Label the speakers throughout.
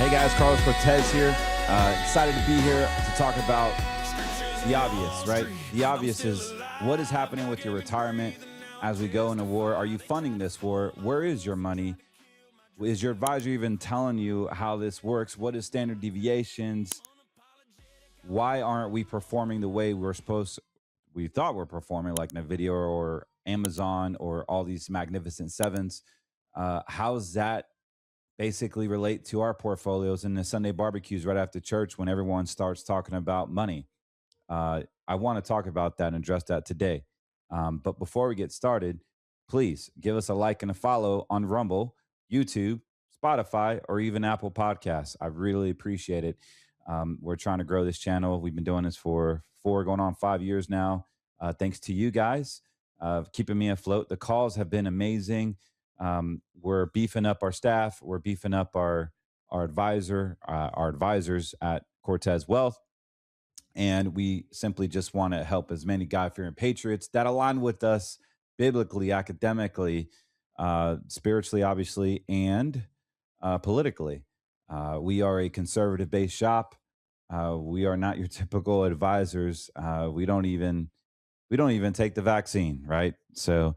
Speaker 1: Hey guys, Carlos Cortez here. Excited to be here to talk about the obvious, right? The obvious is what is happening with your retirement as we go into war. Are you funding this war? Where is your money? Is your advisor even telling you how this works? What is standard deviations? Why aren't we performing the way we thought we're performing, like NVIDIA or Amazon or all these magnificent sevens? How's that basically relate to our portfolios in the Sunday barbecues right after church when everyone starts talking about money? I want to talk about that and address that today. But before we get started, please give us a like and a follow on Rumble, YouTube, Spotify, or even Apple Podcasts. I really appreciate it. We're trying to grow this channel. We've been doing this for 5 years now. Thanks to you guys keeping me afloat. The calls have been amazing. We're beefing up our staff. We're beefing up our advisors at Cortez Wealth. And we simply just want to help as many God-fearing patriots that align with us biblically, academically, spiritually, obviously, and politically. We are a conservative-based shop. We are not your typical advisors. We don't even take the vaccine, right? So,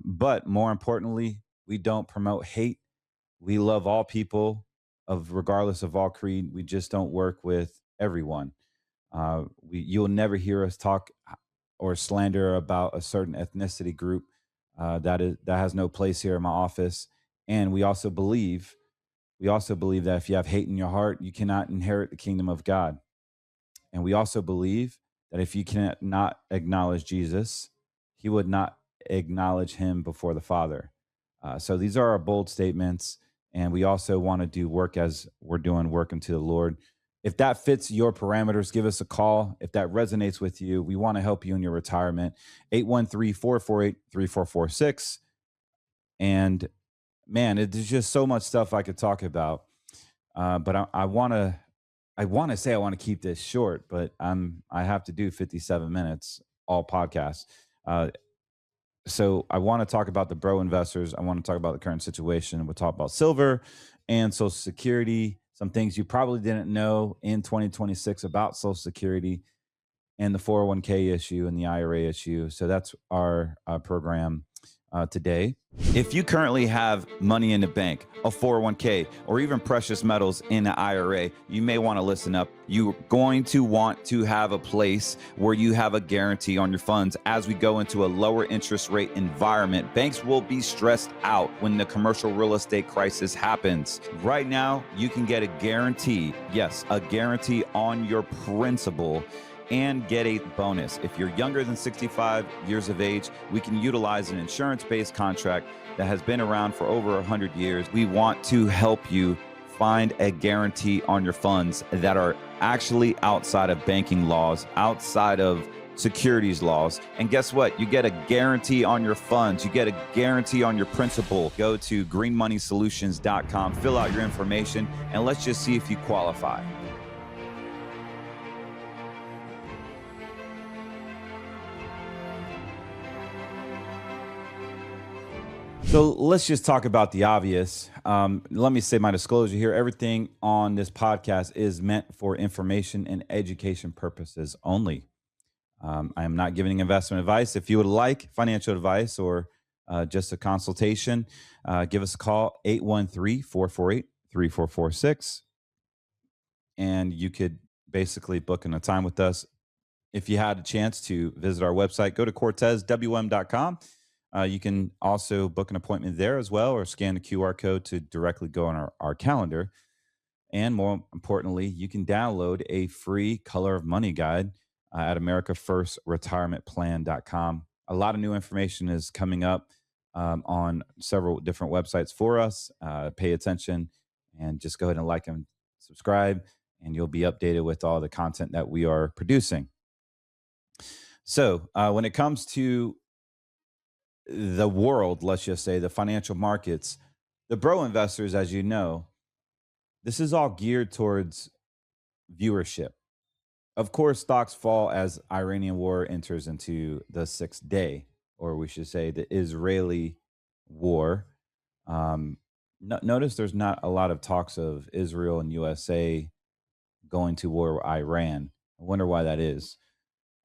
Speaker 1: but more importantly, we don't promote hate. We love all people, regardless of all creed. We just don't work with everyone. You'll never hear us talk or slander about a certain ethnicity group. That has no place here in my office. And we also believe that if you have hate in your heart, you cannot inherit the kingdom of God. And we also believe that if you cannot acknowledge Jesus, he would not acknowledge him before the Father. So these are our bold statements. And we also want to do work as we're doing work unto the Lord. If that fits your parameters, give us a call. If that resonates with you, we want to help you in your retirement. 813-448-3446. And man, there's just so much stuff I could talk about. But I want to say I want to keep this short, but I have to do 57 minutes, all podcasts. So I want to talk about the bro investors. I want to talk about the current situation. We'll talk about silver and Social Security, some things you probably didn't know in 2026 about Social Security and the 401k issue and the IRA issue. So that's our program today. If you currently have money in the bank, a 401k, or even precious metals in an IRA, you may want to listen up. You're going to want to have a place where you have a guarantee on your funds. As we go into a lower interest rate environment, banks will be stressed out when the commercial real estate crisis happens. Right now, you can get a guarantee, yes, a guarantee on your principal, and get a bonus. If you're younger than 65 years of age, we can utilize an insurance-based contract that has been around for over 100 years. We want to help you find a guarantee on your funds that are actually outside of banking laws, outside of securities laws. And guess what? You get a guarantee on your funds. You get a guarantee on your principal. Go to greenmoneysolutions.com, fill out your information, and let's just see if you qualify. So let's just talk about the obvious. Let me say my disclosure here. Everything on this podcast is meant for information and education purposes only. I am not giving investment advice. If you would like financial advice or just a consultation, give us a call, 813-448-3446. And you could basically book in a time with us. If you had a chance to visit our website, go to cortezwm.com. You can also book an appointment there as well, or scan the QR code to directly go on our calendar. And more importantly, you can download a free Color of Money guide at americafirstretirementplan.com. A lot of new information is coming up on several different websites for us. Pay attention and just go ahead and like and subscribe, and you'll be updated with all the content that we are producing. So when it comes to the world, let's just say the financial markets, the bro investors, as you know, this is all geared towards viewership. Of course, stocks fall as Iranian war enters into the sixth day, or we should say the Israeli war. Notice there's not a lot of talks of Israel and USA going to war with Iran. I wonder why that is.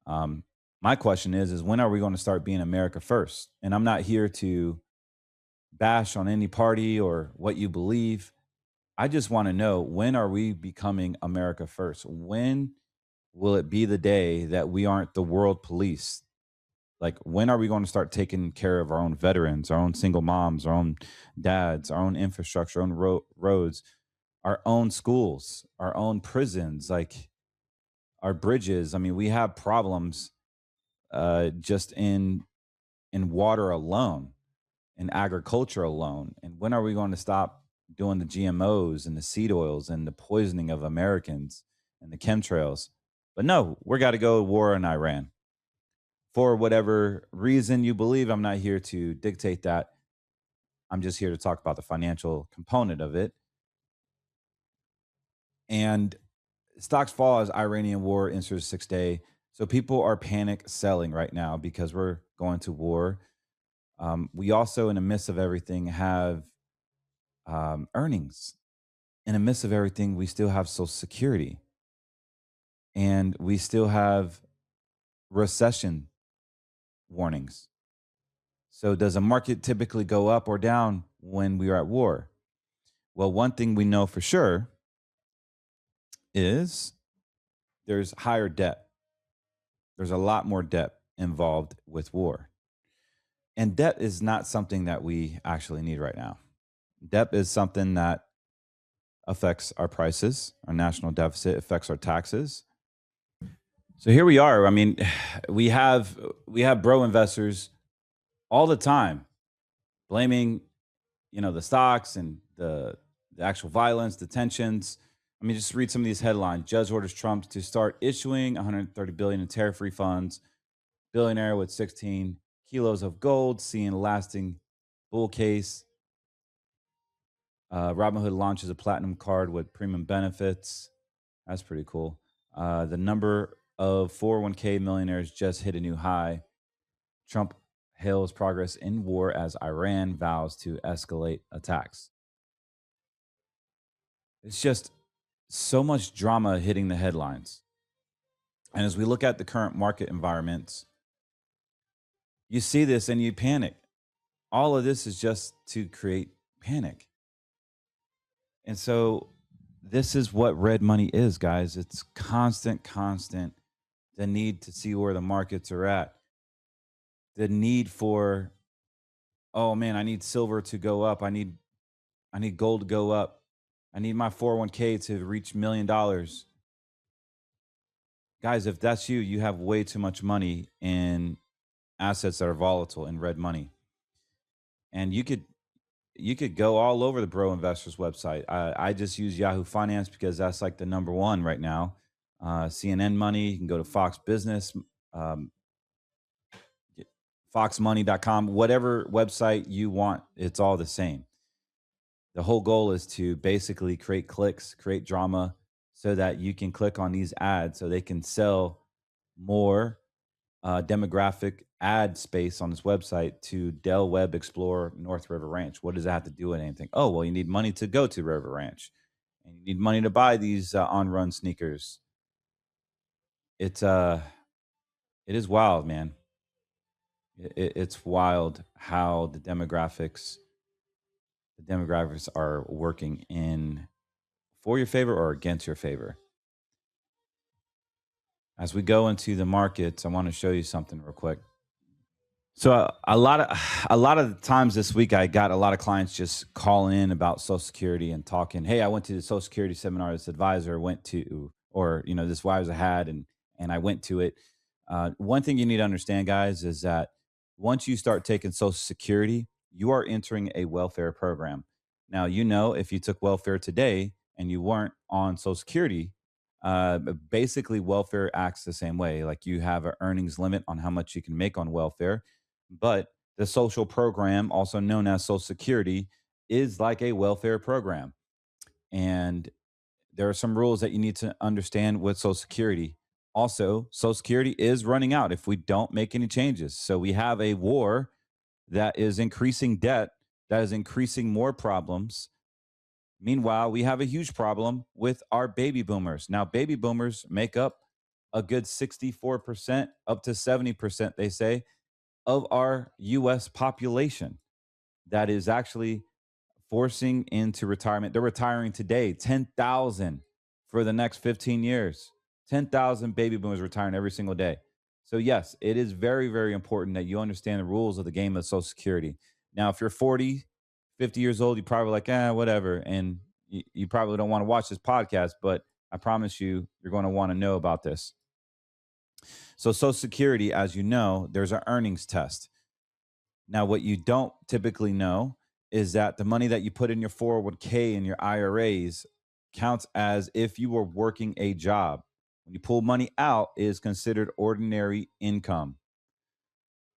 Speaker 1: Um, my question is when are we going to start being America first? And I'm not here to bash on any party or what you believe. I just want to know, when are we becoming America first? When will it be the day that we aren't the world police? Like, when are we going to start taking care of our own veterans, our own single moms, our own dads, our own infrastructure, our own roads, our own schools, our own prisons, like our bridges? I mean, we have problems just in water alone, in agriculture alone. And when are we going to stop doing the GMOs and the seed oils and the poisoning of Americans and the chemtrails? But no, we're got to go to war in Iran for whatever reason you believe. I'm not here to dictate that. I'm just here to talk about the financial component of it. And stocks fall as Iranian war enters 6 day. So people are panic selling right now because we're going to war. We also, in the midst of everything, have earnings. In the midst of everything, we still have Social Security, and we still have recession warnings. So, does a market typically go up or down when we are at war? Well, one thing we know for sure is there's higher debt. There's a lot more debt involved with war. And debt is not something that we actually need right now. Debt is something that affects our prices, our national deficit, affects our taxes. So here we are. I mean, we have bro investors all the time blaming, the stocks and the actual violence, the tensions. I mean, just read some of these headlines. Judge orders Trump to start issuing 130 billion in tariff refunds. Billionaire with 16 kilos of gold seeing lasting bull case. Robinhood launches a platinum card with premium benefits. That's pretty cool. The number of 401k millionaires just hit a new high. Trump hails progress in war as Iran vows to escalate attacks. It's just so much drama hitting the headlines. And as we look at the current market environments, you see this and you panic. All of this is just to create panic. And so this is what red money is, guys. It's constant, the need to see where the markets are at. The need for, oh man, I need silver to go up. I need gold to go up. I need my 401k to reach $1 million. Guys, if that's you, you have way too much money in assets that are volatile in red money. And you could go all over the Bro Investors website. I just use Yahoo Finance because that's like the number one right now. CNN Money, you can go to Fox Business, foxmoney.com, whatever website you want, it's all the same. The whole goal is to basically create clicks, create drama so that you can click on these ads so they can sell more demographic ad space on this website to Dell Web Explorer North River Ranch. What does that have to do with anything? Oh, well, you need money to go to River Ranch and you need money to buy these on-run sneakers. It is wild, man. It's wild how the demographics are working in for your favor or against your favor. As we go into the markets, I want to show you something real quick. So a lot of the times this week, I got a lot of clients just calling in about Social Security and talking. Hey, I went to the Social Security seminar this advisor went to, or this advisor had, and I went to it. One thing you need to understand, guys, is that once you start taking Social Security, you are entering a welfare program. Now, if you took welfare today and you weren't on Social Security, basically welfare acts the same way. Like, you have an earnings limit on how much you can make on welfare, but the social program, also known as Social Security, is like a welfare program. And there are some rules that you need to understand with Social Security. Also, Social Security is running out if we don't make any changes. So we have a war that is increasing debt That is increasing more problems. Meanwhile, we have a huge problem with our baby boomers. Now, baby boomers make up a good 64%, up to 70%, they say, of our US population that is actually forcing into retirement. They're retiring today, 10,000 for the next 15 years. 10,000 baby boomers retiring every single day. So, yes, it is very, very important that you understand the rules of the game of Social Security. Now, if you're 40, 50 years old, you're probably like, whatever. And you probably don't want to watch this podcast, but I promise you, you're going to want to know about this. So, Social Security, as you know, there's an earnings test. Now, what you don't typically know is that the money that you put in your 401k and your IRAs counts as if you were working a job. When you pull money out, it is considered ordinary income.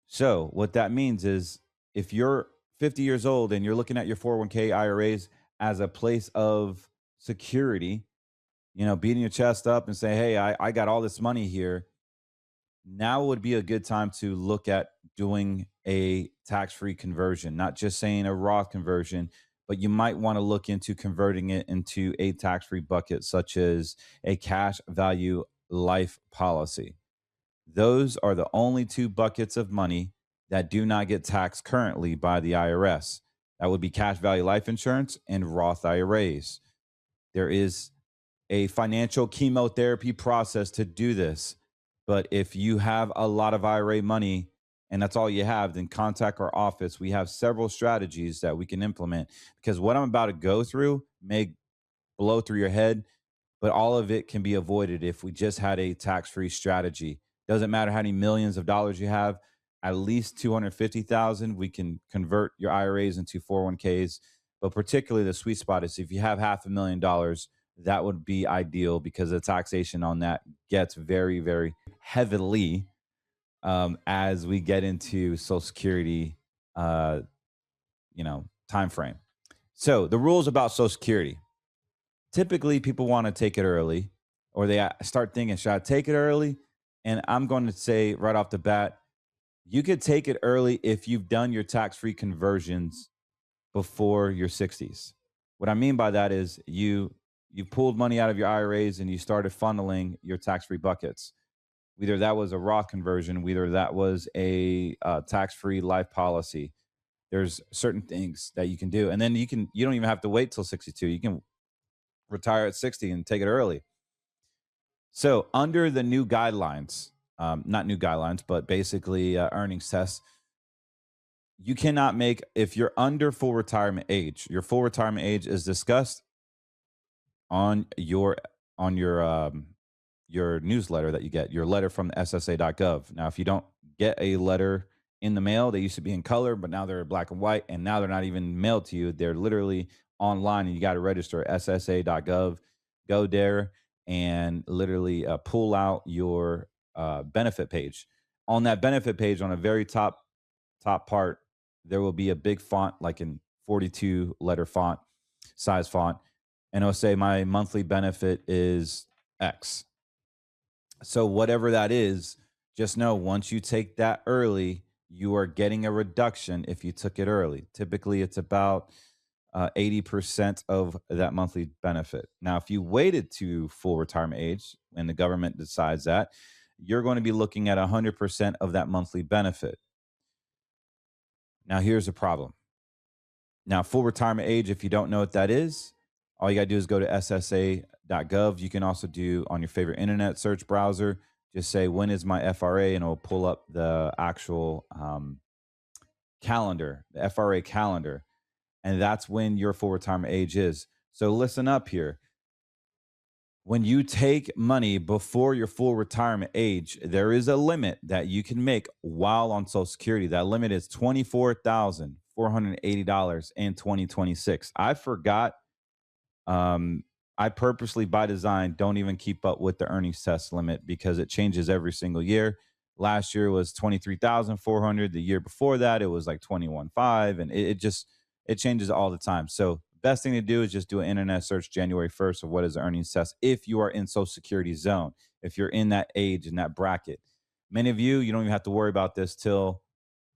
Speaker 1: So, what that means is if you're 50 years old and you're looking at your 401k IRAs as a place of security, beating your chest up and say, hey, I got all this money here. Now would be a good time to look at doing a tax-free conversion, not just saying a Roth conversion, but you might want to look into converting it into a tax-free bucket, such as a cash value life policy. Those are the only two buckets of money that do not get taxed currently by the IRS. That would be cash value life insurance and Roth IRAs. There is a financial chemotherapy process to do this. But if you have a lot of IRA money and that's all you have, then contact our office. We have several strategies that we can implement because what I'm about to go through may blow through your head, but all of it can be avoided if we just had a tax-free strategy. Doesn't matter how many millions of dollars you have, at least 250,000, we can convert your IRAs into 401ks. But particularly the sweet spot is if you have $500,000, that would be ideal because the taxation on that gets very, very heavily as we get into Social Security, time frame. So the rules about Social Security. Typically, people want to take it early, or they start thinking, should I take it early? And I'm going to say right off the bat, you could take it early if you've done your tax-free conversions before your 60s. What I mean by that is you pulled money out of your IRAs and you started funneling your tax-free buckets. Whether that was a Roth conversion, whether that was a tax-free life policy. There's certain things that you can do, and then you don't even have to wait till 62. You can retire at 60 and take it early. So under the new guidelines, not new guidelines, but basically earnings tests, you cannot make, if you're under full retirement age, your full retirement age is discussed on your your newsletter that you get, your letter from the SSA.gov. Now, if you don't get a letter in the mail, they used to be in color, but now they're black and white, and now they're not even mailed to you. They're literally online, and you got to register SSA.gov. Go there and literally pull out your benefit page. On that benefit page, on a very top part, there will be a big font, like in 42 letter font, size font, and it'll say my monthly benefit is X. So whatever that is, just know once you take that early, you are getting a reduction if you took it early. Typically, it's about 80% of that monthly benefit. Now, if you waited to full retirement age and the government decides that, you're going to be looking at 100% of that monthly benefit. Now, here's the problem. Now, full retirement age, if you don't know what that is, all you got to do is go to SSA.gov. You can also do on your favorite internet search browser, just say, when is my FRA? And it'll pull up the actual calendar, the FRA calendar. And that's when your full retirement age is. So listen up here. When you take money before your full retirement age, there is a limit that you can make while on Social Security. That limit is $24,480 in 2026. I forgot. I purposely, by design, don't even keep up with the earnings test limit because it changes every single year. Last year was 23,400. The year before that, it was like 21.5, and it changes all the time. So best thing to do is just do an internet search January 1st of what is the earnings test if you are in Social Security zone, if you're in that age, in that bracket. Many of you don't even have to worry about this till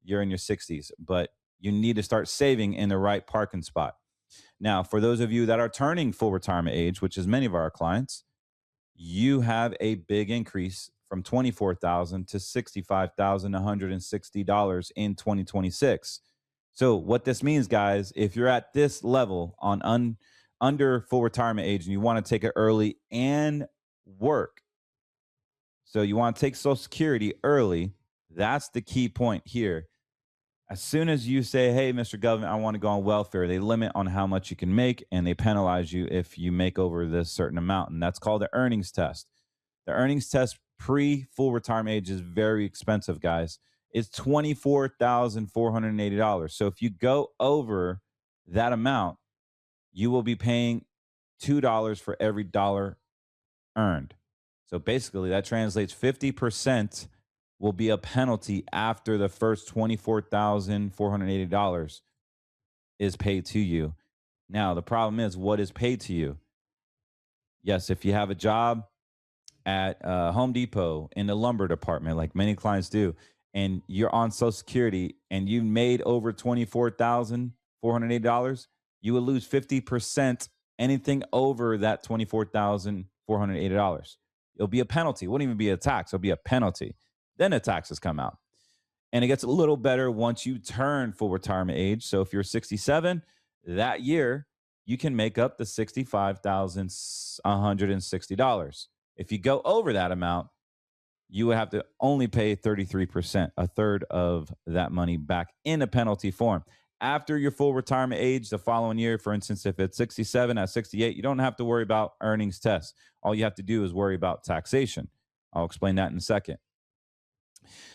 Speaker 1: you're in your 60s. But You need to start saving in the right parking spot. Now, for those of you that are turning full retirement age, which is many of our clients, you have a big increase from $24,000 to $65,160 in 2026. So what this means, guys, if you're at this level on under full retirement age and you want to take it early and work, so you want to take Social Security early, that's the key point here. As soon as you say, hey, Mr. Government, I want to go on welfare, they limit on how much you can make and they penalize you if you make over this certain amount. And that's called the earnings test. The earnings test pre full retirement age is very expensive, guys. It's $24,480. So if you go over that amount, you will be paying $2 for every dollar earned. So basically, that translates 50% will be a penalty after the first $24,480 is paid to you. Now, the problem is, what is paid to you? Yes, if you have a job at Home Depot in the lumber department, like many clients do, and you're on Social Security and you made over $24,480, you will lose 50%. Anything over that $24,480, it'll be a penalty. It wouldn't even be a tax. It'll be a penalty. Then the taxes come out. And it gets a little better once you turn full retirement age. So if you're 67, that year, you can make up the $65,160. If you go over that amount, you would have to only pay 33%, a third of that money back in a penalty form. After your full retirement age, the following year, for instance, if it's 67 at 68, you don't have to worry about earnings tests. All you have to do is worry about taxation. I'll explain that in a second.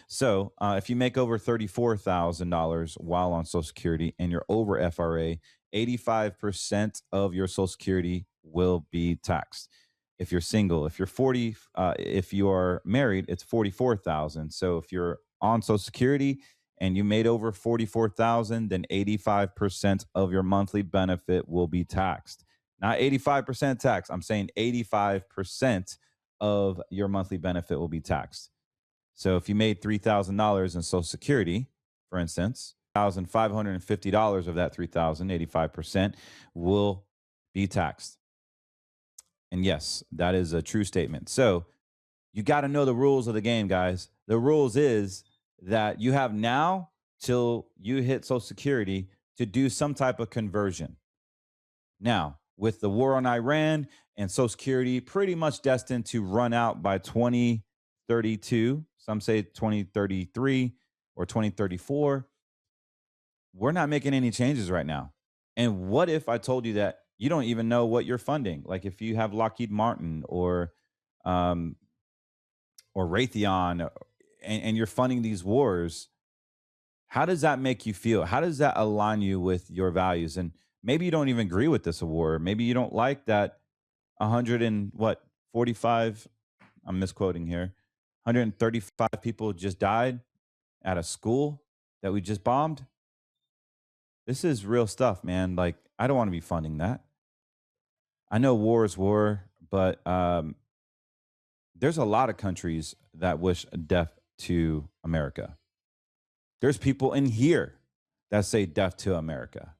Speaker 1: So if you make over $34,000 while on Social Security and you're over FRA, 85% of your Social Security will be taxed. If you're single, if you're 40, if you are married, it's 44,000. So if you're on Social Security and you made over 44,000, then 85% of your monthly benefit will be taxed. Not 85% tax. I'm saying 85% of your monthly benefit will be taxed. So if you made $3,000 in Social Security, for instance, $1,550 of that 3,000, 85% will be taxed. And yes, that is a true statement. So you got to know the rules of the game, guys. The rules is that you have now till you hit Social Security to do some type of conversion. Now, with the war on Iran and Social Security pretty much destined to run out by 2032, some say 2033 or 2034, we're not making any changes right now. And what if I told you that you don't even know what you're funding? Like if you have Lockheed Martin or Raytheon and you're funding these wars, how does that make you feel? How does that align you with your values? And maybe you don't even agree with this award. Maybe you don't like that 45, I'm misquoting here, 135 people just died at a school that we just bombed. This is real stuff, man. Like, I don't want to be funding that. I know war is war, but there's a lot of countries that wish death to America. There's people in here that say death to America.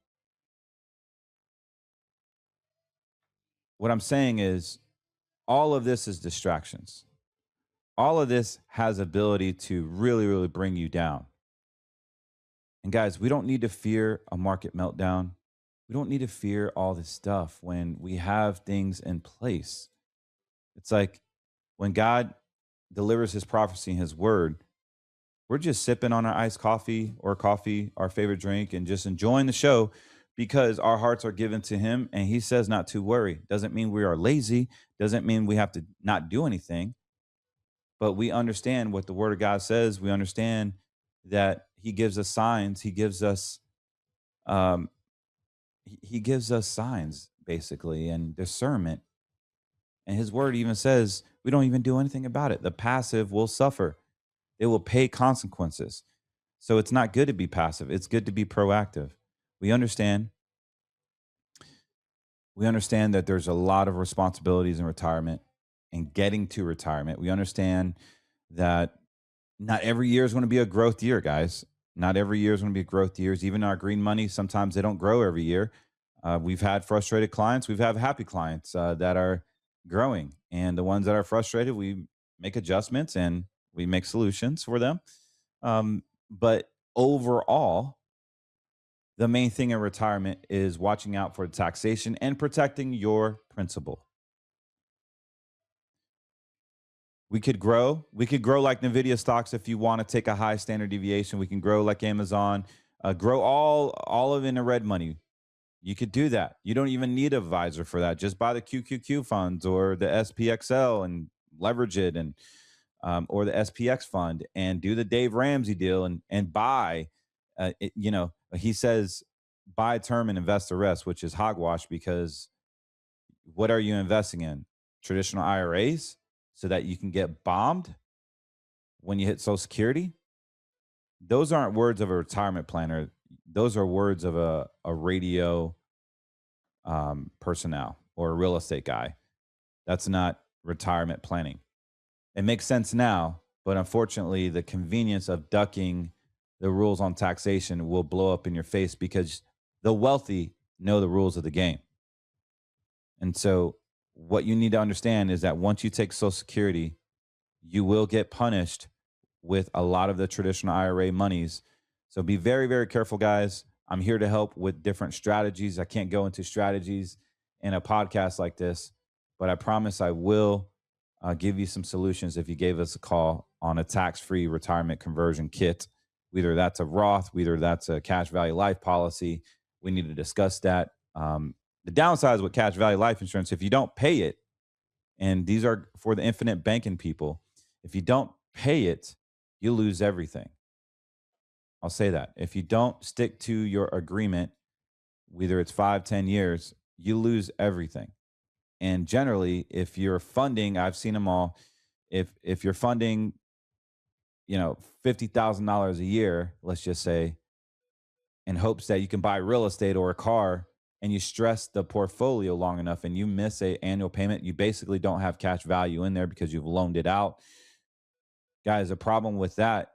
Speaker 1: What I'm saying is all of this is distractions. All of this has ability to really, really bring you down. And guys, we don't need to fear a market meltdown. We don't need to fear all this stuff when we have things in place. It's like when God delivers his prophecy and his word, we're just sipping on our iced coffee, our favorite drink, and just enjoying the show because our hearts are given to him. And he says not to worry. Doesn't mean we are lazy. Doesn't mean we have to not do anything. But we understand what the word of God says. We understand that he gives us signs. He gives us signs, basically, and discernment. And his word even says we don't even do anything about it. The passive will suffer. They will pay consequences. So it's not good to be passive. It's good to be proactive. We understand that there's a lot of responsibilities in retirement and getting to retirement. We understand that not every year is going to be a growth year, guys. Not every year is going to be growth years. Even our green money, sometimes they don't grow every year. We've had frustrated clients. We've had happy clients that are growing. And the ones that are frustrated, we make adjustments and we make solutions for them. But overall, the main thing in retirement is watching out for taxation and protecting your principal. We could grow. We could grow like Nvidia stocks if you want to take a high standard deviation. We can grow like Amazon. Grow all of in the red money. You could do that. You don't even need an advisor for that. Just buy the QQQ funds or the SPXL and leverage it, and or the SPX fund, and do the Dave Ramsey deal and buy. He says buy term and invest the rest, which is hogwash, because what are you investing in? Traditional IRAs so that you can get bombed when you hit Social Security? Those aren't words of a retirement planner. Those are words of a radio personnel or a real estate guy. That's not retirement planning. It makes sense now, but unfortunately, the convenience of ducking the rules on taxation will blow up in your face because the wealthy know the rules of the game. And so what you need to understand is that once you take Social Security, you will get punished with a lot of the traditional IRA monies. So be very, very careful, guys. I'm here to help with different strategies. I can't go into strategies in a podcast like this, but I promise I will give you some solutions if you gave us a call on a tax-free retirement conversion kit. Whether that's a Roth, whether that's a cash value life policy, we need to discuss that. The downside is with cash value life insurance, if you don't pay it, and these are for the infinite banking people, if you don't pay it, you lose everything. I'll say that. If you don't stick to your agreement, whether it's 5, 10 years, you lose everything. And generally, if you're funding, I've seen them all. If you're funding, $50,000 a year, let's just say, in hopes that you can buy real estate or a car, and you stress the portfolio long enough and you miss a annual payment, you basically don't have cash value in there because you've loaned it out. Guys, the problem with that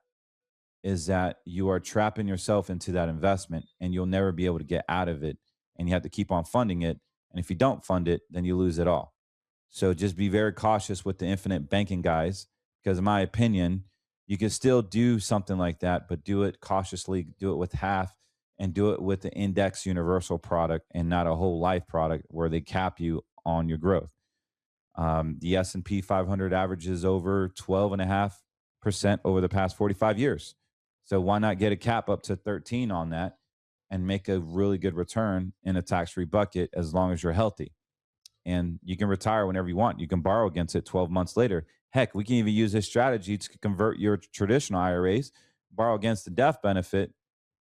Speaker 1: is that you are trapping yourself into that investment and you'll never be able to get out of it. And you have to keep on funding it. And if you don't fund it, then you lose it all. So just be very cautious with the infinite banking guys, because in my opinion, you can still do something like that, but do it cautiously, do it with half, and do it with the index universal product and not a whole life product where they cap you on your growth. The S&P 500 averages over 12.5% over the past 45 years. So why not get a cap up to 13 on that and make a really good return in a tax-free bucket as long as you're healthy? And you can retire whenever you want. You can borrow against it 12 months later. Heck, we can even use this strategy to convert your traditional IRAs, borrow against the death benefit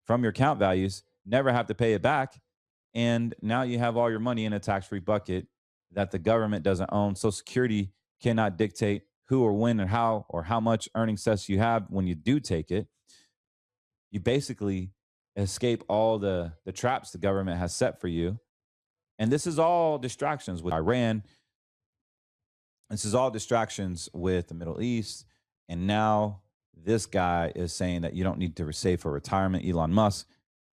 Speaker 1: from your account values, never have to pay it back. And now you have all your money in a tax-free bucket that the government doesn't own. Social Security cannot dictate who or when or how much earning cess you have when you do take it. You basically escape all the traps the government has set for you. And this is all distractions with Iran. This is all distractions with the Middle East. And now this guy is saying that you don't need to save for retirement, Elon Musk,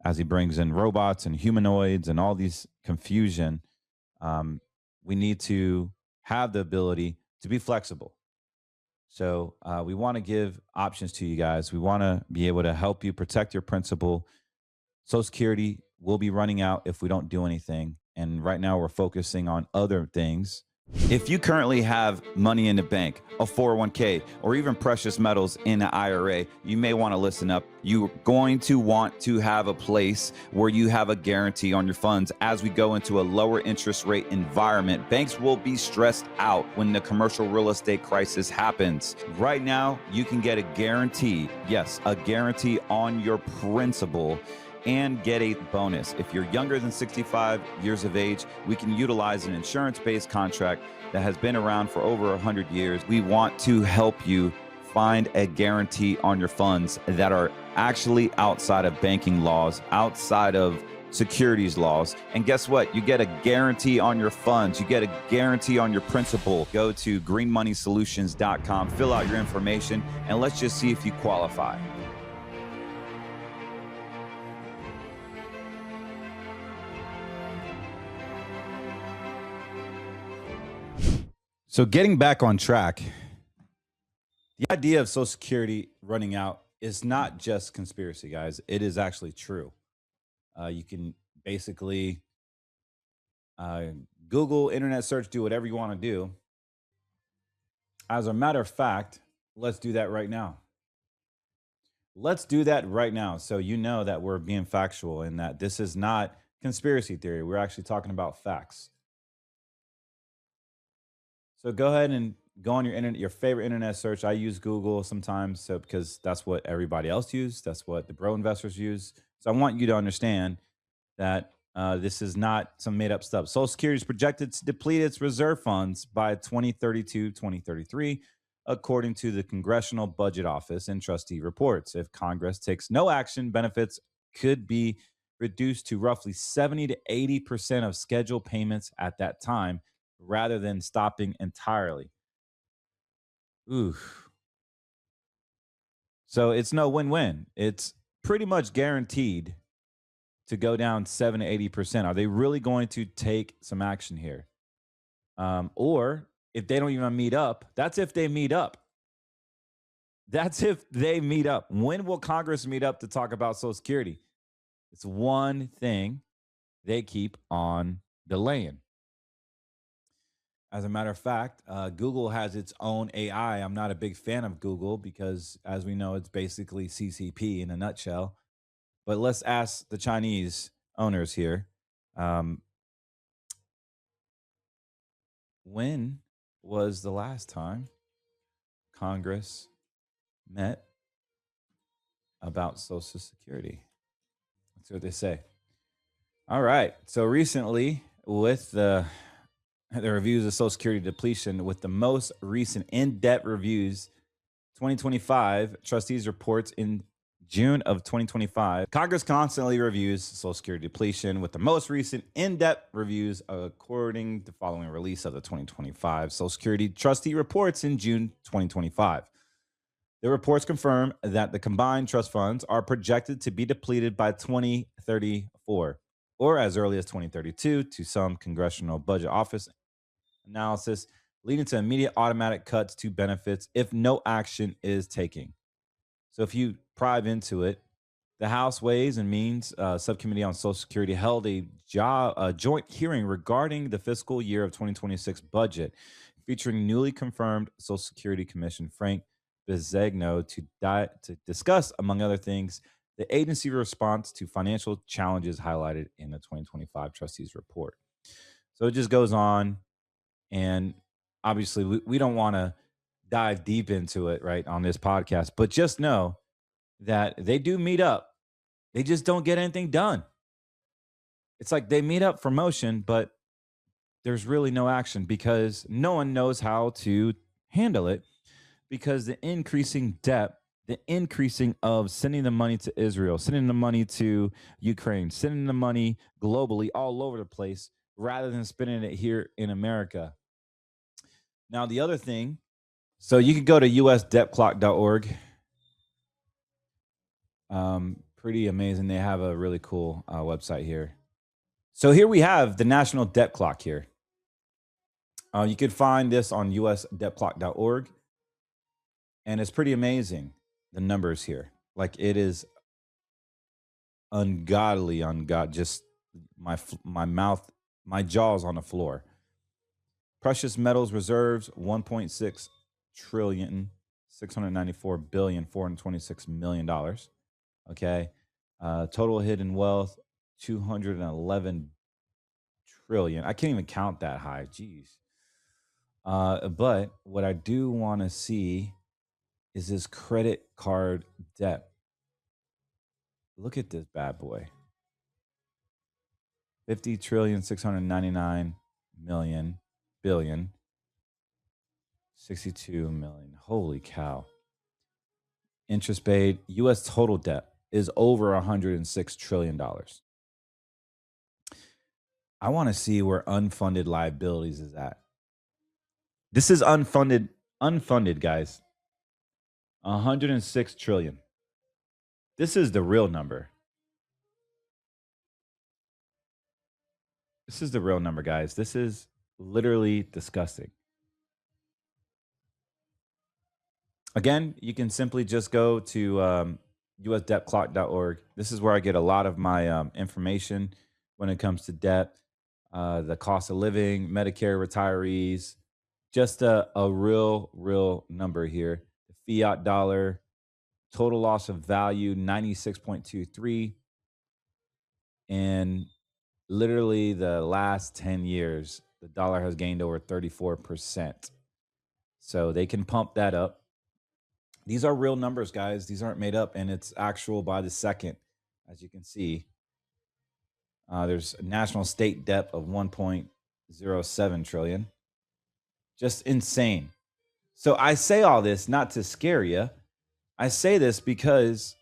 Speaker 1: as he brings in robots and humanoids and all these confusion. We need to have the ability to be flexible. So we want to give options to you guys. We want to be able to help you protect your principal. Social Security will be running out if we don't do anything. And right now we're focusing on other things. If you currently have money in the bank, a 401k, or even precious metals in an IRA, you may want to listen up. You're going to want to have a place where you have a guarantee on your funds. As we go into a lower interest rate environment, banks will be stressed out when the commercial real estate crisis happens. Right now, you can get a guarantee, yes, a guarantee on your principal, and get a bonus. If you're younger than 65 years of age, we can utilize an insurance-based contract that has been around for over 100 years. We want to help you find a guarantee on your funds that are actually outside of banking laws, outside of securities laws. And guess what? You get a guarantee on your funds. You get a guarantee on your principal. Go to greenmoneysolutions.com, fill out your information, and let's just see if you qualify. So getting back on track, the idea of Social Security running out is not just conspiracy, guys. It is actually true. You can basically uh, Google, internet search, do whatever you want to do. As a matter of fact, let's do that right now. Let's do that right now. So you know that we're being factual and that this is not conspiracy theory. We're actually talking about facts. So go ahead and go on your internet, your favorite internet search. I use Google sometimes, so because that's what everybody else uses. That's what the bro investors use. So I want you to understand that this is not some made up stuff. Social Security is projected to deplete its reserve funds by 2032, 2033, according to the Congressional Budget Office and trustee reports. If Congress takes no action, benefits could be reduced to roughly 70 to 80% of scheduled payments at that time, rather than stopping entirely. Ooh. So it's no win-win. It's pretty much guaranteed to go down 7 to 80%. Are they really going to take some action here? Or if they don't even meet up, that's if they meet up. That's if they meet up. When will Congress meet up to talk about Social Security? It's one thing they keep on delaying. As a matter of fact, Google has its own AI. I'm not a big fan of Google because, as we know, it's basically CCP in a nutshell. But let's ask the Chinese owners here. When was the last time Congress met about Social Security? Let's see what they say. All right. So recently, with the reviews of Social Security depletion, with the most recent in-depth reviews, 2025 trustees reports in June of 2025. Congress constantly reviews Social Security depletion, with the most recent in-depth reviews according to following release of the 2025 Social Security trustee reports in June 2025. The reports confirm that the combined trust funds are projected to be depleted by 2034, or as early as 2032, to some Congressional Budget Office analysis, leading to immediate automatic cuts to benefits if no action is taken. So if you prive into it, the House Ways and Means Subcommittee on Social Security held a joint hearing regarding the fiscal year of 2026 budget, featuring newly confirmed Social Security Commission Frank Bezegno to discuss, among other things, the agency response to financial challenges highlighted in the 2025 trustees report. So it just goes on, and obviously we don't want to dive deep into it right on this podcast, but just know that they do meet up. They just don't get anything done. It's like they meet up for motion, but there's really no action because no one knows how to handle it, because the increasing debt, the increasing of sending the money to Israel, sending the money to Ukraine, sending the money globally all over the place rather than spending it here in America. Now, the other thing, so you can go to usdebtclock.org. Pretty amazing. They have a really cool website here. So here we have the National Debt Clock here. You can find this on usdebtclock.org. And it's pretty amazing, the numbers here. Like, it is ungodly, just my mouth, my jaw's on the floor. Precious metals reserves, 1.6 trillion, 694 billion, $426 million. Okay. Total hidden wealth, 211 trillion. I can't even count that high. Jeez. But what I do want to see is this credit card debt. Look at this bad boy. 50 trillion, 699 million, billion, 62 million. Holy cow. Interest paid, US total debt is over $106 trillion. I want to see where unfunded liabilities is at. This is unfunded, guys. 106 trillion. This is the real number. This is the real number, guys. This is literally disgusting. Again, you can simply just go to usdebtclock.org. This is where I get a lot of my information when it comes to debt, the cost of living, Medicare, retirees, just a real number here. The fiat dollar, total loss of value, 96.23. And literally the last 10 years, the dollar has gained over 34%. So they can pump that up. These are real numbers, guys. These aren't made up, and it's actual by the second, as you can see. There's a national state debt of 1.07 trillion. Just insane. So I say all this not to scare you. I say this because,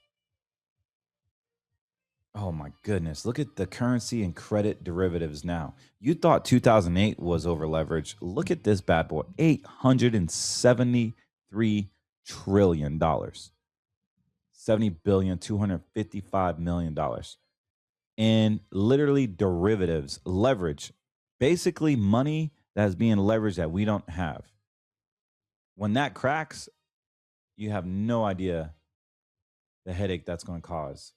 Speaker 1: oh my goodness, look at the currency and credit derivatives now. You thought 2008 was over leveraged. Look at this bad boy, $873 trillion. 70,255 million dollars. And literally derivatives, leverage, basically money that is being leveraged that we don't have. When that cracks, you have no idea the headache that's going to cause.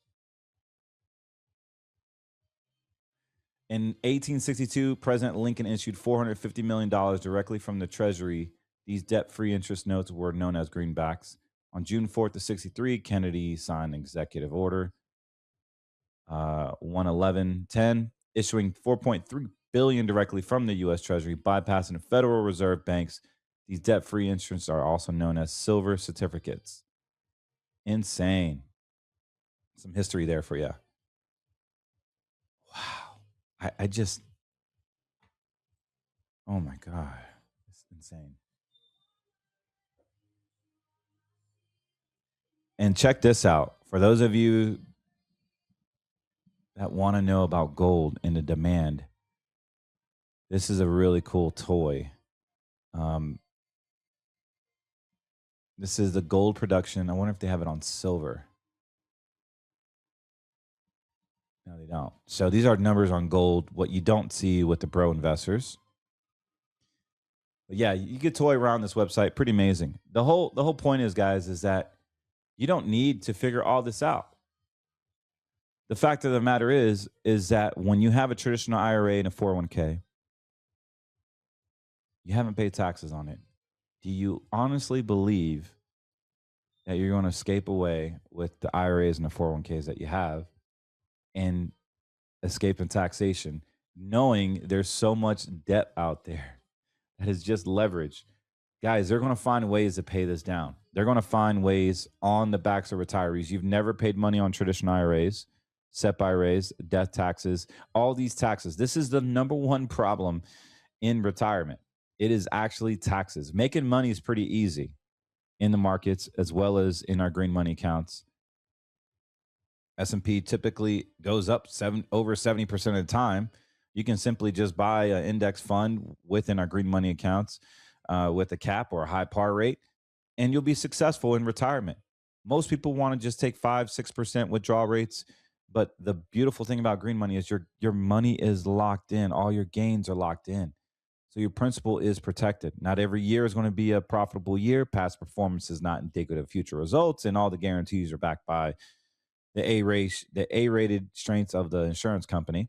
Speaker 1: In 1862, President Lincoln issued $450 million directly from the Treasury. These debt-free interest notes were known as greenbacks. On June 4th of 63, Kennedy signed an executive order 11110, issuing $4.3 billion directly from the U.S. Treasury, bypassing the Federal Reserve banks. These debt-free instruments are also known as silver certificates. Insane. Some history there for you. Wow. I just, oh my God. It's insane. And check this out. For those of you that want to know about gold and the demand, this is a really cool toy. This is the gold production. I wonder if they have it on silver. No, they don't. So these are numbers on gold, what you don't see with the pro investors. But yeah, you get toy around this website. Pretty amazing. The whole point is, guys, is that you don't need to figure all this out. The fact of the matter is that when you have a traditional IRA and a 401k, you haven't paid taxes on it. Do you honestly believe that you're going to escape away with the IRAs and the 401ks that you have and escaping taxation, knowing there's so much debt out there that is just leverage? Guys, they're going to find ways to pay this down. They're going to find ways on the backs of retirees. You've never paid money on traditional IRAs, SEP IRAs, death taxes, all these taxes. This is the number one problem in retirement. It is actually taxes. Making money is pretty easy in the markets as well as in our green money accounts. S&P typically goes up over 70% of the time. You can simply just buy an index fund within our green money accounts with a cap or a high par rate, and you'll be successful in retirement. Most people want to just take 5-6% withdrawal rates, but the beautiful thing about green money is your money is locked in. All your gains are locked in. So your principal is protected. Not every year is going to be a profitable year. Past performance is not indicative of future results, and all the guarantees are backed by the A-rated strengths of the insurance company.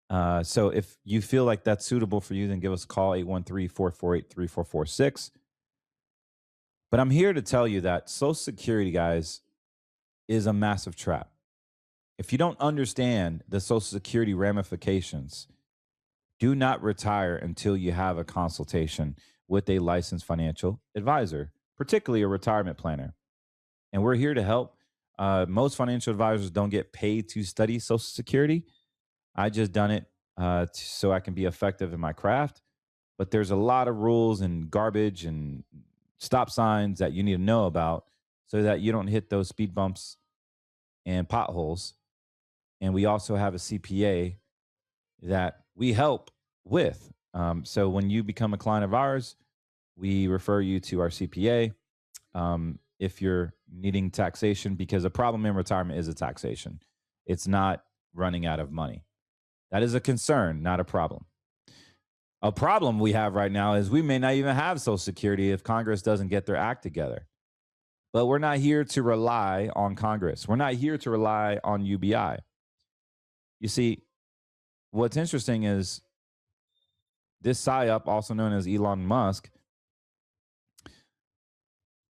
Speaker 1: So if you feel like that's suitable for you, then give us a call, 813-448-3446. But I'm here to tell you that Social Security, guys, is a massive trap. If you don't understand the Social Security ramifications, do not retire until you have a consultation with a licensed financial advisor, particularly a retirement planner. And we're here to help. Most financial advisors don't get paid to study Social Security. I just done it so I can be effective in my craft. But there's a lot of rules and garbage and stop signs that you need to know about so that you don't hit those speed bumps and potholes. And we also have a CPA that we help with. So when you become a client of ours, we refer you to our CPA if you're needing taxation, because a problem in retirement is a taxation. It's not running out of money. That is a concern, not a problem. A problem we have right now is we may not even have Social Security if Congress doesn't get their act together. But we're not here to rely on Congress. We're not here to rely on UBI. You see, what's interesting is this PSYOP, also known as Elon Musk,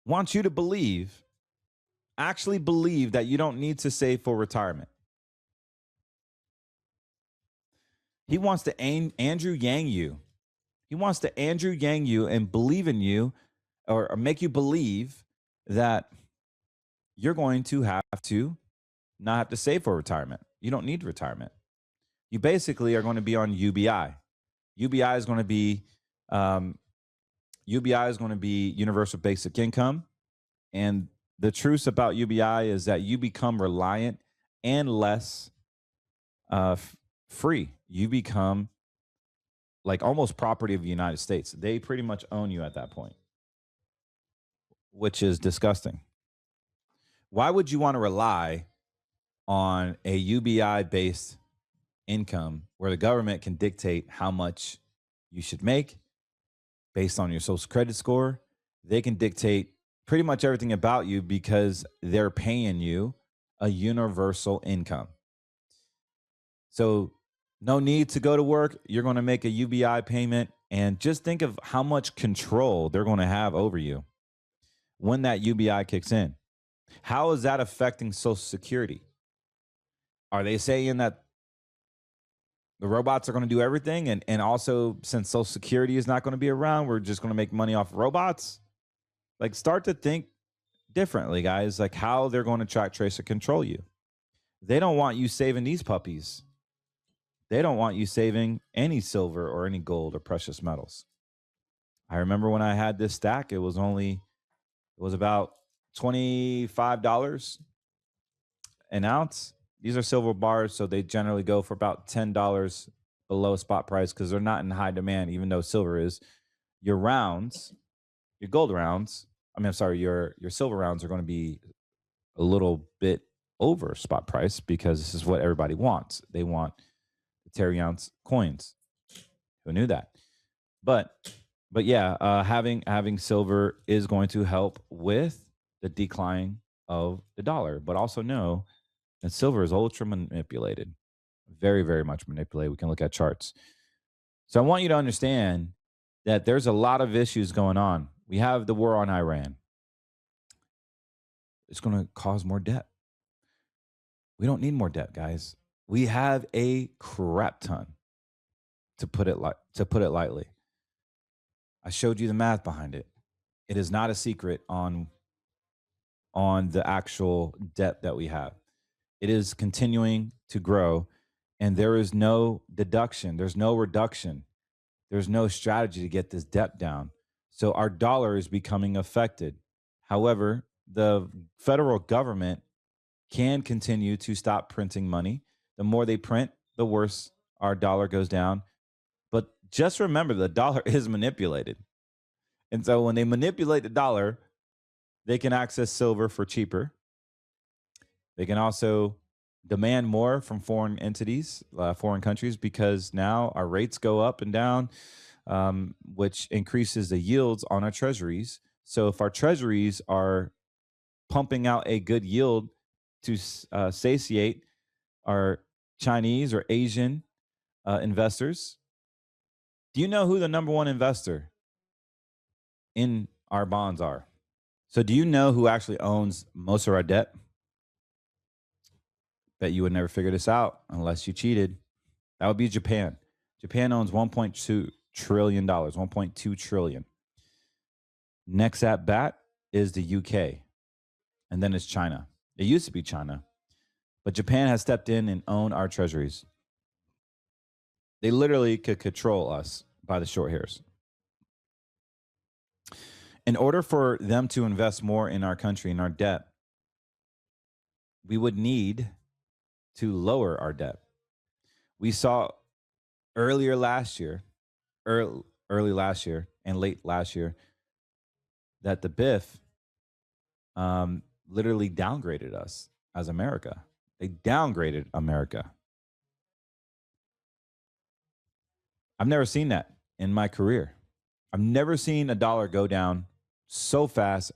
Speaker 1: wants you to believe, actually believe that you don't need to save for retirement. He wants to Andrew Yang you. He wants to Andrew Yang you and believe in you, or make you believe that you're going to have to not have to save for retirement. You don't need retirement. You basically are going to be on UBI. UBI is going to be universal basic income, and the truth about UBI is that you become reliant and less free. You become like almost property of the United States. They pretty much own you at that point, which is disgusting. Why would you want to rely on a UBI based income where the government can dictate how much you should make based on your social credit score? They can dictate pretty much everything about you because they're paying you a universal income. So no need to go to work. You're going to make a UBI payment, and just think of how much control they're going to have over you when that UBI kicks in. How is that affecting Social Security? Are they saying that the robots are going to do everything? And also, since Social Security is not going to be around, we're just going to make money off robots? Like, start to think differently, guys, like how they're going to track, trace, or control you. They don't want you saving these puppies. They don't want you saving any silver or any gold or precious metals. I remember when I had this stack, it was about $25 an ounce. These are silver bars, so they generally go for about $10 below spot price because they're not in high demand, even though silver is. Your rounds, your gold rounds, your silver rounds are going to be a little bit over spot price because this is what everybody wants. They want the terry ounce coins. Who knew that? But yeah, having silver is going to help with the decline of the dollar. But also know that silver is ultra manipulated, very, very much manipulated. We can look at charts. So I want you to understand that there's a lot of issues going on. We have the war on Iran. It's going to cause more debt. We don't need more debt, guys. We have a crap ton, to put it lightly. I showed you the math behind it. It is not a secret on the actual debt that we have. It is continuing to grow, and there is no deduction. There's no reduction. There's no strategy to get this debt down. So our dollar is becoming affected. However, the federal government can continue to stop printing money. The more they print, the worse our dollar goes down. But just remember, the dollar is manipulated. And so when they manipulate the dollar, they can access silver for cheaper. They can also demand more from foreign entities, foreign countries, because now our rates go up and down, which increases the yields on our treasuries. So if our treasuries are pumping out a good yield to satiate our Chinese or Asian investors, do you know who the number one investor in our bonds are? So do you know who actually owns most of our debt? Bet you would never figure this out unless you cheated. That would be Japan. Japan owns $1.2 trillion, $1.2 trillion. Next at bat is the UK, and then it's China. It used to be China, but Japan has stepped in and owned our treasuries. They literally could control us by the short hairs. In order for them to invest more in our country, in our debt, we would need to lower our debt. We saw early last year and late last year that the BIF literally downgraded us as America. They downgraded America. I've never seen that. in my career. I've never seen a dollar go down so fast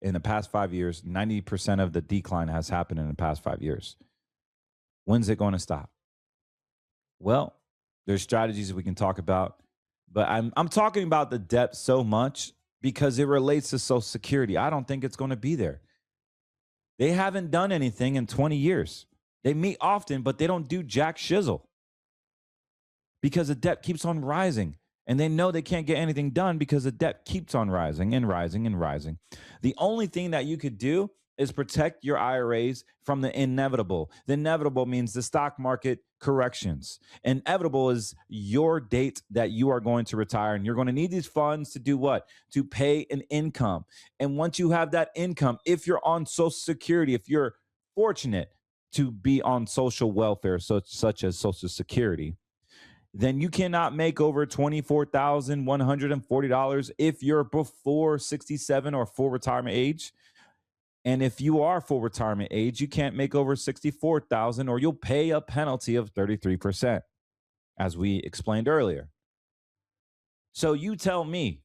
Speaker 1: in the past 5 years. 90% of the decline has happened in the past 5 years. When's it going to stop? Well, there's strategies we can talk about, but I'm talking about the depth so much because it relates to Social Security. I don't think it's going to be there. They haven't done anything in 20 years. They meet often, but they don't do jack shizzle because the debt keeps on rising. And they know they can't get anything done because the debt keeps on rising and rising and rising. The only thing that you could do is protect your IRAs from the inevitable. The inevitable means the stock market corrections. Inevitable is your date that you are going to retire, and you're going to need these funds to do what? To pay an income. And once you have that income, if you're on Social Security, if you're fortunate to be on social welfare, such as Social Security, then you cannot make over $24,140 if you're before 67 or full retirement age. And if you are full retirement age, you can't make over 64,000 or you'll pay a penalty of 33%, as we explained earlier. So you tell me,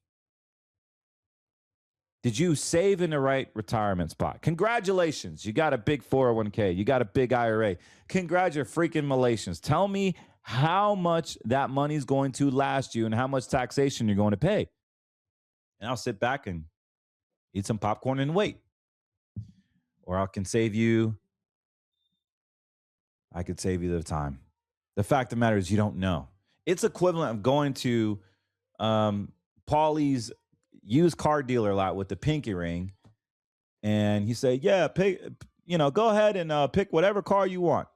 Speaker 1: did you save in the right retirement spot? Congratulations. You got a big 401k. You got a big IRA. Congratulations. Tell me how much that money's going to last you and how much taxation you're going to pay. And I'll sit back and eat some popcorn and wait. Or I could save you the time. The fact of the matter is you don't know. It's equivalent of going to Paulie's used car dealer lot with the pinky ring. And he said, yeah, go ahead and pick whatever car you want.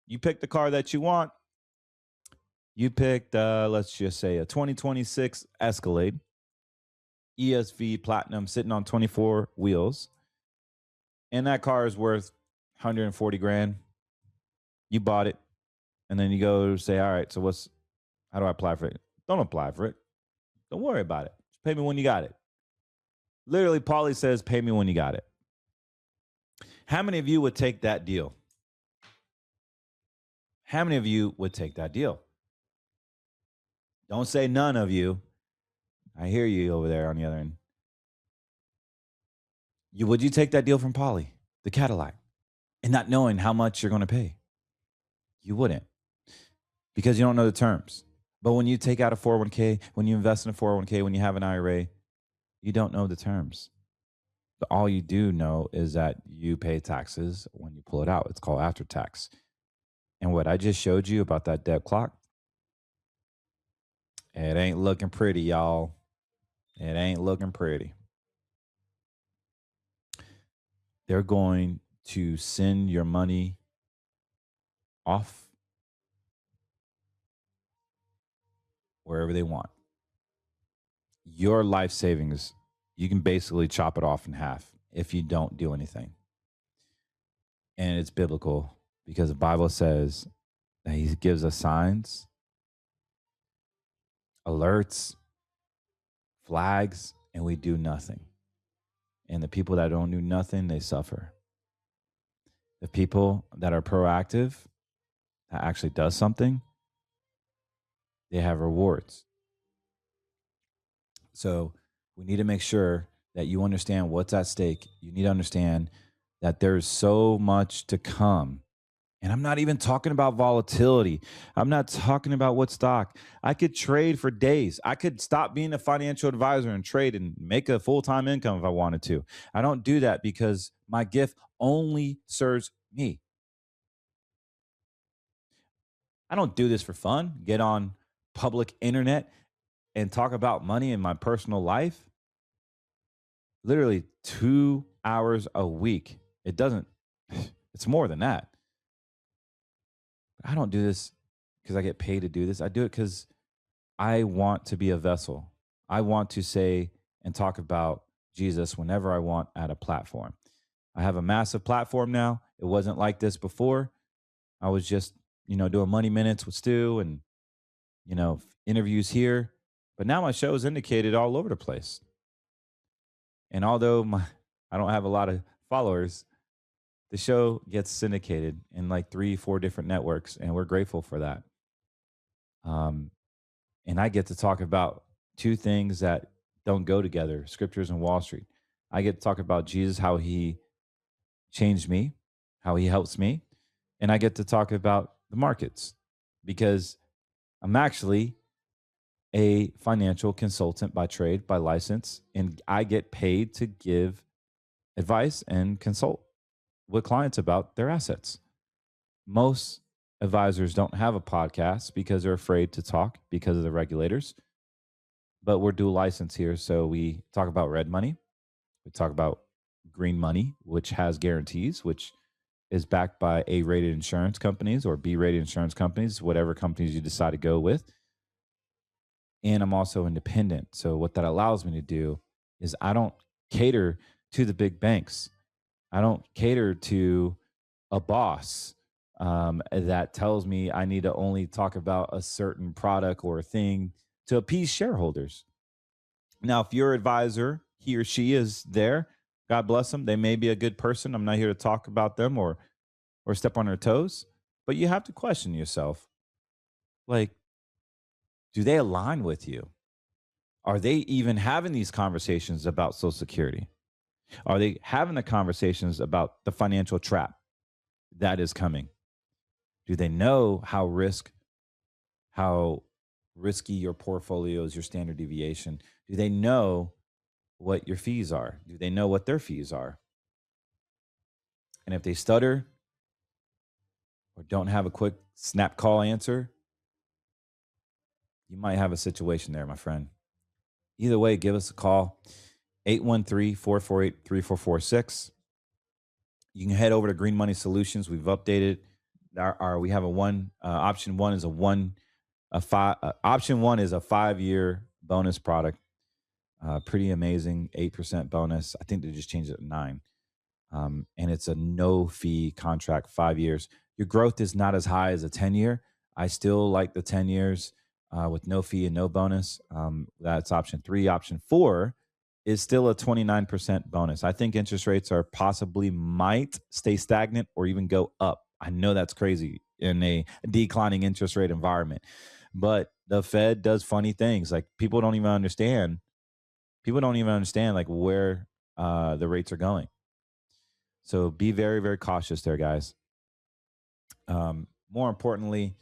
Speaker 1: You pick the car that you want. You picked, let's just say, a 2026 Escalade, ESV Platinum, sitting on 24 wheels. And that car is worth 140 grand. You bought it. And then you go say, all right, so how do I apply for it? Don't apply for it. Don't worry about it. Just pay me when you got it. Literally, Paulie says, pay me when you got it. How many of you would take that deal? How many of you would take that deal? Don't say none of you. I hear you over there on the other end. Would you take that deal from Paulie, the Cadillac, and not knowing how much you're going to pay? You wouldn't, because you don't know the terms. But when you take out a 401k, when you invest in a 401k, when you have an IRA, you don't know the terms. But all you do know is that you pay taxes when you pull it out. It's called after tax. And what I just showed you about that debt clock, it ain't looking pretty, y'all. It ain't looking pretty. They're going to send your money off wherever they want. Your life savings, you can basically chop it off in half if you don't do anything. And it's biblical because the Bible says that he gives us signs, alerts, flags, and we do nothing. And the people that don't do nothing, they suffer. The people that are proactive, that actually does something, they have rewards. So we need to make sure that you understand what's at stake. You need to understand that there's so much to come. And I'm not even talking about volatility. I'm not talking about what stock. I could trade for days. I could stop being a financial advisor and trade and make a full-time income if I wanted to. I don't do that because my gift only serves me. I don't do this for fun. Get on public internet and talk about money in my personal life. Literally 2 hours a week. It's more than that. I don't do this because I get paid to do this. I do it because I want to be a vessel. I want to say and talk about Jesus whenever I want at a platform. I have a massive platform now. It wasn't like this before. I was just, doing Money Minutes with Stu and, interviews here. But now my show is indicated all over the place. And although I don't have a lot of followers, the show gets syndicated in like 3-4 different networks, and we're grateful for that. And I get to talk about two things that don't go together, scriptures and Wall Street. I get to talk about Jesus, how he changed me, how he helps me. And I get to talk about the markets because I'm actually a financial consultant by trade, by license, and I get paid to give advice and consult with clients about their assets. Most advisors don't have a podcast because they're afraid to talk because of the regulators, but we're dual license here. So we talk about red money, we talk about green money, which has guarantees, which is backed by A rated insurance companies or B rated insurance companies, whatever companies you decide to go with. And I'm also independent. So what that allows me to do is I don't cater to the big banks. I don't cater to a boss that tells me I need to only talk about a certain product or a thing to appease shareholders. Now, if your advisor, he or she is there, God bless them. They may be a good person. I'm not here to talk about them or step on their toes, but you have to question yourself. Like, do they align with you? Are they even having these conversations about Social Security? Are they having the conversations about the financial trap that is coming? Do they know how risky your portfolio is, your standard deviation? Do they know what your fees are? Do they know what their fees are? And if they stutter or don't have a quick snap call answer, you might have a situation there, my friend. Either way, give us a call, 813-448-3446. You can head over to Green Money Solutions. We've updated we have a one option one is option one is a 5-year bonus product. Pretty amazing, 8% bonus. I think they just changed it to 9. And it's a no fee contract, 5 years. Your growth is not as high as a 10-year. I still like the 10 years with no fee and no bonus. That's option 3. Option 4 is still a 29% bonus. I think interest rates are possibly might stay stagnant or even go up. I know that's crazy in a declining interest rate environment, but the Fed does funny things. Like people don't even understand. People don't even understand like where the rates are going. So be very, very cautious there, guys. More importantly,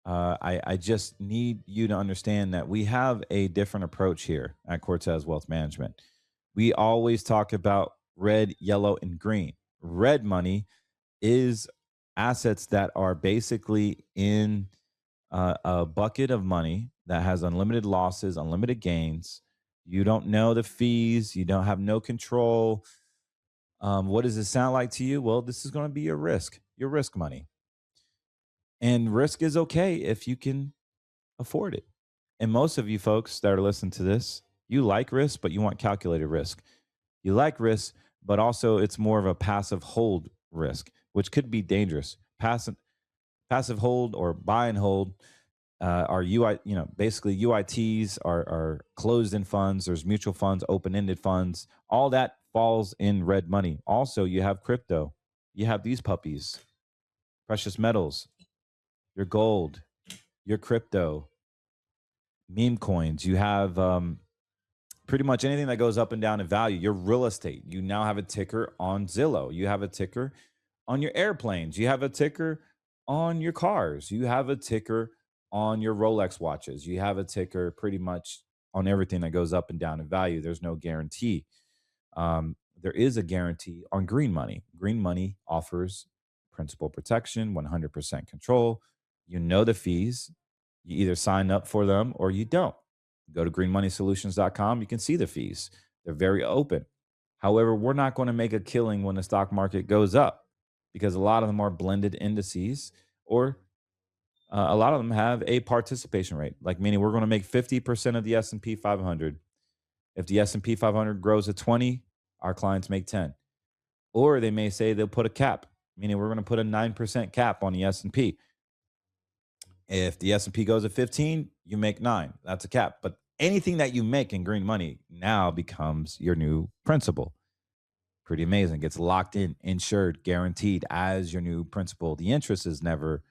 Speaker 1: I just need you to understand that we have a different approach here at Cortez Wealth Management. We always talk about red, yellow, and green. Red money is assets that are basically in a bucket of money that has unlimited losses, unlimited gains. You don't know the fees, you don't have no control. What does it sound like to you? Well, this is going to be your risk money. And risk is okay if you can afford it. And most of you folks that are listening to this, you like risk, but you want calculated risk. You like risk, but also it's more of a passive hold risk, which could be dangerous. Passive hold or buy and hold are basically UITs are closed-end funds. There's mutual funds, open-ended funds. All that falls in red money. Also, you have crypto. You have these puppies, precious metals, your gold, your crypto, meme coins. You have pretty much anything that goes up and down in value. Your real estate. You now have a ticker on Zillow. You have a ticker on your airplanes. You have a ticker on your cars. You have a ticker on your Rolex watches. You have a ticker pretty much on everything that goes up and down in value. There's no guarantee. There is a guarantee on green money. Green money offers principal protection, 100% control. You know the fees. You either sign up for them or you don't. Go to greenmoneysolutions.com. You can see the fees. They're very open. However, we're not going to make a killing when the stock market goes up because a lot of them are blended indices or a lot of them have a participation rate, like meaning we're going to make 50% of the S&P 500. If the S&P 500 grows to 20, our clients make 10. Or they may say they'll put a cap, meaning we're going to put a 9% cap on the S&P. If the S&P goes to 15, you make 9. That's a cap. But anything that you make in green money now becomes your new principal. Pretty amazing. Gets locked in, insured, guaranteed as your new principal. The interest is never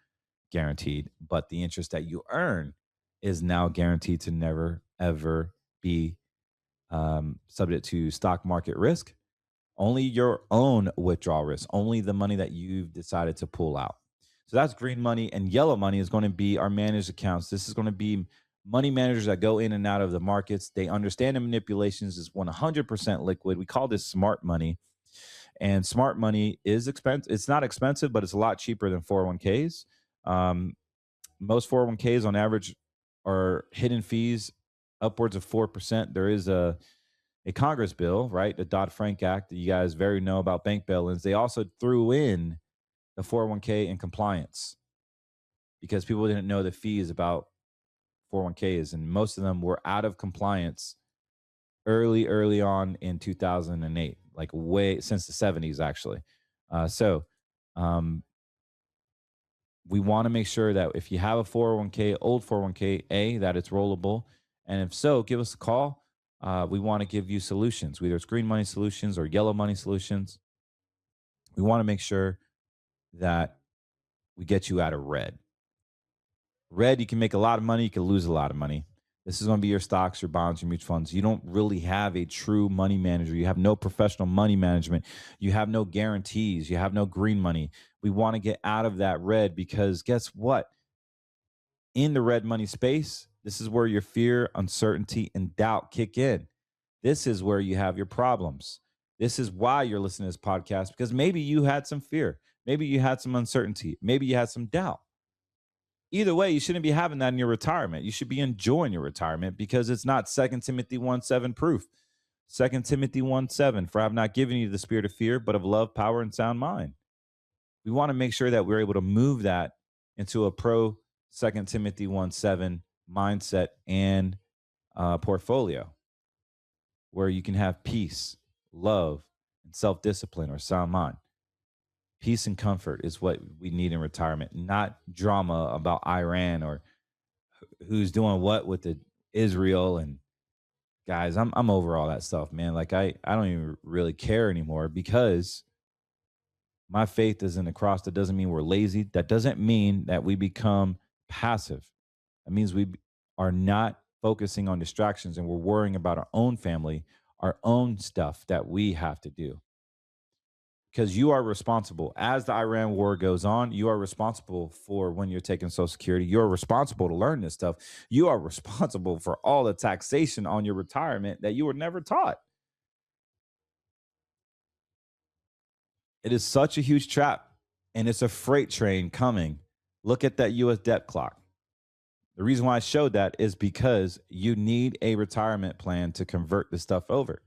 Speaker 1: guaranteed, but the interest that you earn is now guaranteed to never, ever be subject to stock market risk. Only your own withdrawal risk, only the money that you've decided to pull out. So that's green money. And yellow money is going to be our managed accounts. This is going to be money managers that go in and out of the markets. They understand the manipulations, is 100% liquid. We call this smart money. And smart money is expensive. It's not expensive, but it's a lot cheaper than 401ks. Most 401ks on average are hidden fees upwards of 4%. There is a Congress bill, right? The Dodd-Frank Act that you guys very know about bank bail-ins. They also threw in the 401k in compliance because people didn't know the fees about 401ks, and most of them were out of compliance early on in 2008, like way since the 70s, actually. So we want to make sure that if you have a 401k, old 401k, that it's rollable. And if so, give us a call. We want to give you solutions, whether it's green money solutions or yellow money solutions. We want to make sure that we get you out of red. Red, you can make a lot of money, you can lose a lot of money. This is going to be your stocks, your bonds, your mutual funds. You don't really have a true money manager. You have no professional money management. You have no guarantees. You have no green money. We want to get out of that red because guess what? In the red money space, this is where your fear, uncertainty, and doubt kick in. This is where you have your problems. This is why you're listening to this podcast, because maybe you had some fear. Maybe you had some uncertainty. Maybe you had some doubt. Either way, you shouldn't be having that in your retirement. You should be enjoying your retirement because it's not 2 Timothy 1:7 proof. 2 Timothy 1:7, for I have not given you the spirit of fear, but of love, power, and sound mind. We want to make sure that we're able to move that into a pro 2 Timothy 1:7 mindset and portfolio where you can have peace, love, and self-discipline or sound mind. Peace and comfort is what we need in retirement, not drama about Iran or who's doing what with the Israel. And guys, I'm over all that stuff, man. Like I don't even really care anymore because my faith is in the cross. That doesn't mean we're lazy. That doesn't mean that we become passive. That means we are not focusing on distractions and we're worrying about our own family, our own stuff that we have to do. Because you are responsible. As the Iran war goes on, you are responsible for when you're taking Social Security. You're responsible to learn this stuff. You are responsible for all the taxation on your retirement that you were never taught. It is such a huge trap, and it's a freight train coming. Look at that U.S. debt clock. The reason why I showed that is because you need a retirement plan to convert this stuff over.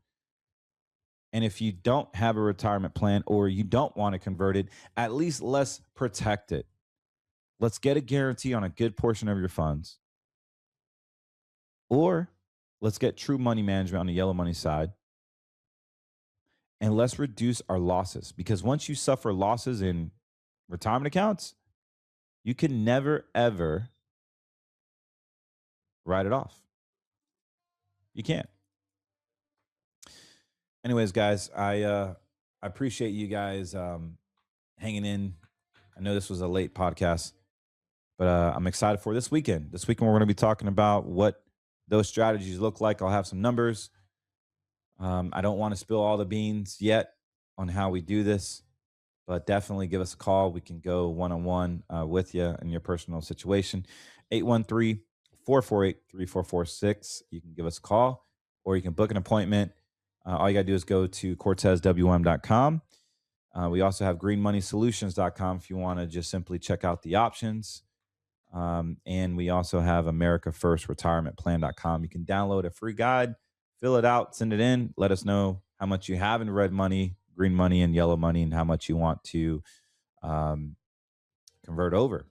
Speaker 1: And if you don't have a retirement plan or you don't want to convert it, at least let's protect it. Let's get a guarantee on a good portion of your funds. Or let's get true money management on the yellow money side. And let's reduce our losses. Because once you suffer losses in retirement accounts, you can never, ever write it off. You can't. Anyways, guys, I appreciate you guys hanging in. I know this was a late podcast, but I'm excited for this weekend. This weekend, we're going to be talking about what those strategies look like. I'll have some numbers. I don't want to spill all the beans yet on how we do this, but definitely give us a call. We can go one-on-one with you in your personal situation. 813-448-3446. You can give us a call or you can book an appointment. All you got to do is go to cortezwm.com. We also have greenmoneysolutions.com if you want to just simply check out the options. And we also have americafirstretirementplan.com. You can download a free guide, fill it out, send it in, let us know how much you have in red money, green money, and yellow money, and how much you want to convert over.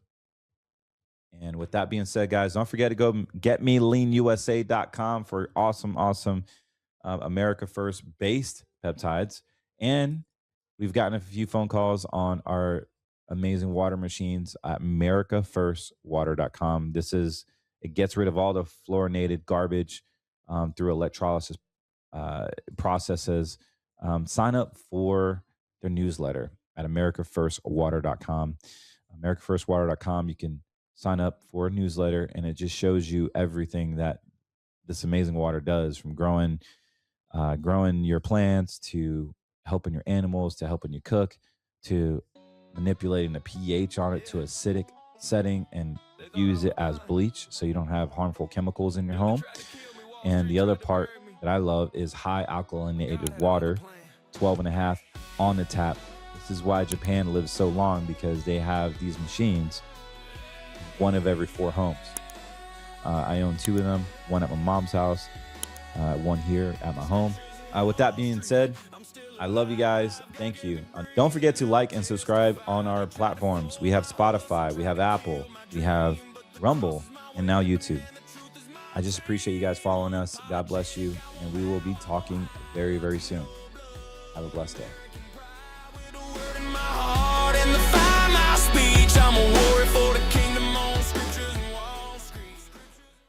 Speaker 1: And with that being said, guys, don't forget to go getmeleanusa.com for awesome America First based peptides. And we've gotten a few phone calls on our amazing water machines at americafirstwater.com. It gets rid of all the fluorinated garbage through electrolysis processes. Sign up for their newsletter at americafirstwater.com. americafirstwater.com. You can sign up for a newsletter, and it just shows you everything that this amazing water does, from growing your plants, to helping your animals, to helping you cook, to manipulating the pH on it to acidic setting and use it as bleach so you don't have harmful chemicals in your home. And the other part that I love is high alkalinated water, 12.5 on the tap. This is why Japan lives so long, because they have these machines, one of every 4 homes. I own 2 of them, one at my mom's house, one here at my home. With that being said, I love you guys. Thank you. Don't forget to like and subscribe on our platforms. We have Spotify, we have Apple, we have Rumble, and now YouTube. I just appreciate you guys following us. God bless you. And we will be talking very, very soon. Have a blessed day.